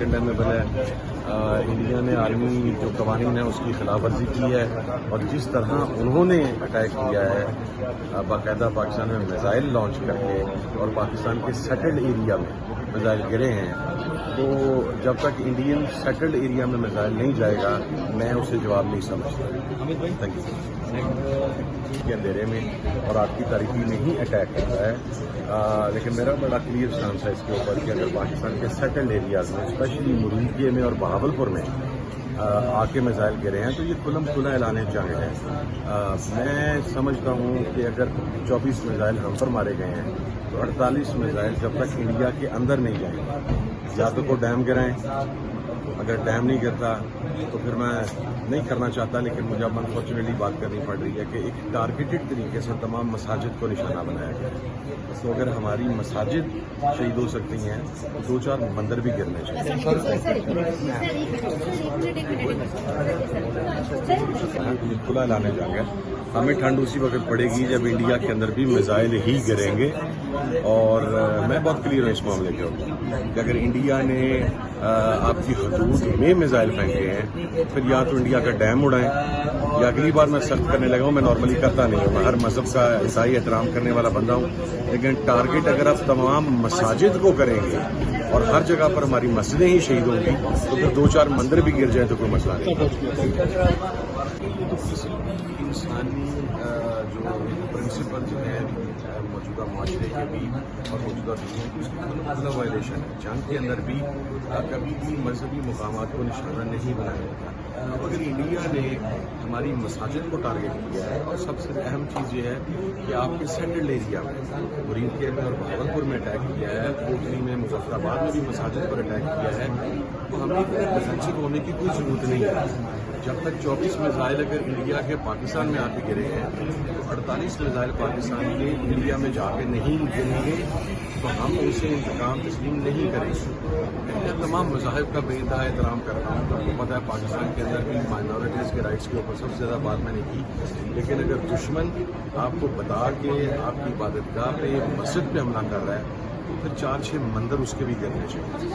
Condemn کنڈیمیبل ہے. India نے عالمی جو قوانین ہیں اس کی خلاف ورزی کی ہے اور جس طرح انہوں نے اٹیک کیا ہے باقاعدہ پاکستان میں میزائل لانچ کر کے اور پاکستان کے سیٹلڈ ایریا میں میزائل گرے ہیں، تو جب تک انڈین سیٹلڈ ایریا میں میزائل نہیں جائے گا میں اسے جواب نہیں سمجھتا. Thank you. کے اندھیرے میں اور آپ کی تاریخی میں ہی اٹیک کرتا ہے، لیکن میرا بڑا کلیئر اسٹانس ہے اس کے اوپر کہ اگر پاکستان کے سیٹلڈ ایریاز میں اسپیشلی مریدیے میں اور بہاولپور میں آ کے میزائل گرے ہیں تو یہ کھلم کھلا اعلان جنگ ہے. میں سمجھتا ہوں کہ اگر 24 میزائل ہم پر مارے گئے ہیں تو 48 میزائل جب تک انڈیا کے اندر نہیں جائیں گے یا تو وہ ڈیم گرائیں. اگر ڈیم نہیں گرتا تو پھر میں نہیں کرنا چاہتا، لیکن مجھے اب انفارچونیٹلی بات کرنی پڑ رہی ہے کہ ایک ٹارگیٹڈ طریقے سے تمام مساجد کو نشانہ بنایا گیا ہے. تو اگر ہماری مساجد شہید ہو سکتی ہیں تو 2-4 مندر بھی گرنے چاہیے. کھلا اعلان جنگ ہے. ہمیں ٹھنڈ اسی وقت پڑے گی جب انڈیا کے اندر بھی میزائل ہی گریں گے، اور میں بہت کلیئر ہوں اس معاملے کے اوپر کہ اگر انڈیا نے آپ کی حدود میں میزائل پھینکے ہیں پھر یا تو انڈیا کا ڈیم اڑائیں یا اگلی بار میں سخت کرنے لگا ہوں. میں نارملی کرتا نہیں ہوں، میں ہر مذہب کا عیسائی احترام کرنے والا بندہ ہوں، لیکن ٹارگٹ اگر آپ تمام مساجد کو کریں گے اور ہر جگہ پر ہماری مسجدیں ہی شہید ہوں گی تو پھر 2-4 مندر بھی گر جائیں تو کوئی مسئلہ نہیں. انسانی جو پرنسپل جو ہے موجودہ معاشرے کے بھی اور موجودہ دنیا کی اس کی کھلا وائلیشن ہے. جنگ کے اندر بھی کبھی بھی مذہبی مقامات کو نشانہ نہیں بنایا جاتا. اب اگر انڈیا نے ہماری مساجد کو ٹارگیٹ کیا ہے اور سب سے اہم چیز یہ ہے کہ آپ کے سینٹرل ایریا میں مریدیے میں اور بہاولپور میں اٹیک کیا ہے، کوٹلی میں مظفر آباد میں بھی مساجد پر اٹیک کیا ہے، تو ہمیں ڈیفینسو ہونے کی کوئی ضرورت نہیں ہے. جب تک 24 میزائل اگر انڈیا کے پاکستان میں آ کے گرے ہیں تو 48 میزائل پاکستان کے انڈیا میں جا کے نہیں گریں گے تو ہم اسے انتقام تسلیم نہیں کریں گے. میں تمام مذاہب کا بے انتہا احترام کرتا ہوں. آپ کو پتہ ہے پاکستان کے اندر بھی مائنورٹیز کے رائٹس کے اوپر سب سے زیادہ بات میں نے کی، لیکن اگر دشمن آپ کو بتا کے آپ کی عبادت گاہ پہ مسجد پہ حملہ کر رہا ہے تو پھر 4-6 مندر اس کے بھی گرنے چاہیے.